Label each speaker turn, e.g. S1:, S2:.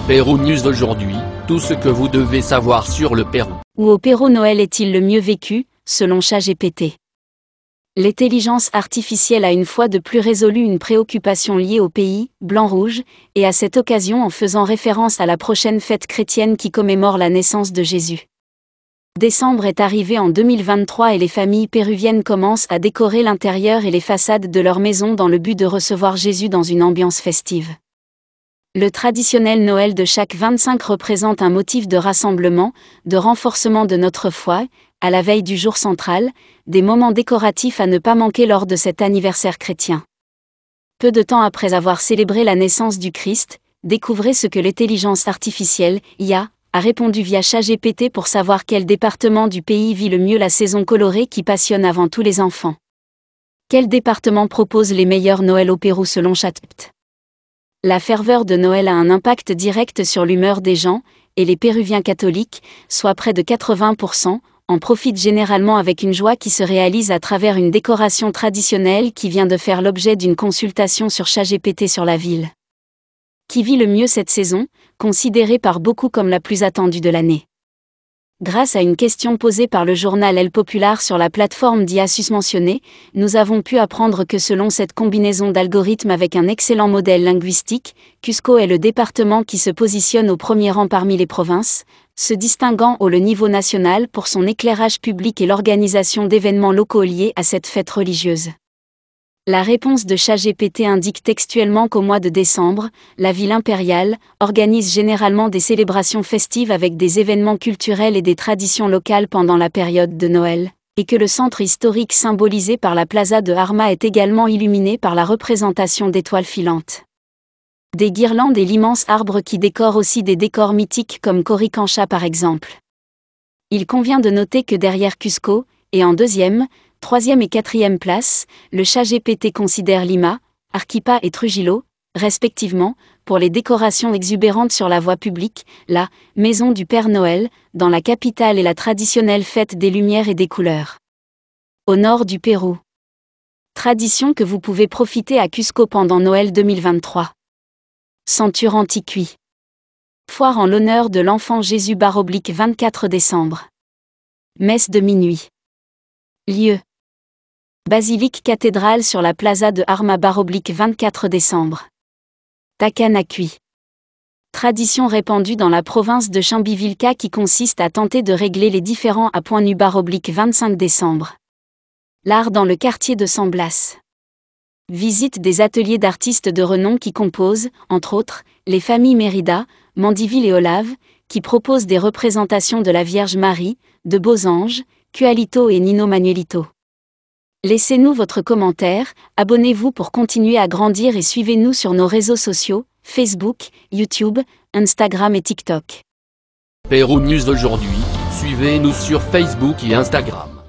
S1: Pérou News aujourd'hui, tout ce que vous devez savoir sur le Pérou.
S2: Où au Pérou Noël est-il le mieux vécu, selon ChatGPT? L'intelligence artificielle a une fois de plus résolu une préoccupation liée au pays, blanc-rouge, et à cette occasion en faisant référence à la prochaine fête chrétienne qui commémore la naissance de Jésus. Décembre est arrivé en 2023 et les familles péruviennes commencent à décorer l'intérieur et les façades de leur maison dans le but de recevoir Jésus dans une ambiance festive. Le traditionnel Noël de chaque 25 représente un motif de rassemblement, de renforcement de notre foi, à la veille du jour central, des moments décoratifs à ne pas manquer lors de cet anniversaire chrétien. Peu de temps après avoir célébré la naissance du Christ, découvrez ce que l'intelligence artificielle, IA, a répondu via ChatGPT pour savoir quel département du pays vit le mieux la saison colorée qui passionne avant tout les enfants. Quel département propose les meilleurs Noëls au Pérou selon ChatGPT? La ferveur de Noël a un impact direct sur l'humeur des gens, et les Péruviens catholiques, soit près de 80%, en profitent généralement avec une joie qui se réalise à travers une décoration traditionnelle qui vient de faire l'objet d'une consultation sur ChatGPT sur la ville. Qui vit le mieux cette saison, considérée par beaucoup comme la plus attendue de l'année? Grâce à une question posée par le journal El Popular sur la plateforme d'IA susmentionnée, nous avons pu apprendre que selon cette combinaison d'algorithmes avec un excellent modèle linguistique, Cusco est le département qui se positionne au premier rang parmi les provinces, se distinguant au niveau national pour son éclairage public et l'organisation d'événements locaux liés à cette fête religieuse. La réponse de ChatGPT indique textuellement qu'au mois de décembre, la ville impériale organise généralement des célébrations festives avec des événements culturels et des traditions locales pendant la période de Noël, et que le centre historique symbolisé par la plaza de Arma est également illuminé par la représentation d'étoiles filantes. Des guirlandes et l'immense arbre qui décore aussi des décors mythiques comme Coricancha par exemple. Il convient de noter que derrière Cusco, et en deuxième, troisième et quatrième place, le ChatGPT considère Lima, Arequipa et Trujillo, respectivement, pour les décorations exubérantes sur la voie publique, la « Maison du Père Noël », dans la capitale et la traditionnelle fête des lumières et des couleurs. Au nord du Pérou. Tradition que vous pouvez profiter à Cusco pendant Noël 2023. Centure Anticuit. Foire en l'honneur de l'enfant Jésus / 24 décembre. Messe de minuit. Lieu. Basilique cathédrale sur la plaza de Arma / 24 décembre. Takanakui. Tradition répandue dans la province de Chambivilca qui consiste à tenter de régler les différends à point nu / 25 décembre. L'art dans le quartier de San Blas. Visite des ateliers d'artistes de renom qui composent, entre autres, les familles Mérida, Mandiville et Olave, qui proposent des représentations de la Vierge Marie, de Beaux Anges, Cualito et Nino Manuelito. Laissez-nous votre commentaire, abonnez-vous pour continuer à grandir et suivez-nous sur nos réseaux sociaux, Facebook, YouTube, Instagram et TikTok.
S1: Pérou News aujourd'hui, suivez-nous sur Facebook et Instagram.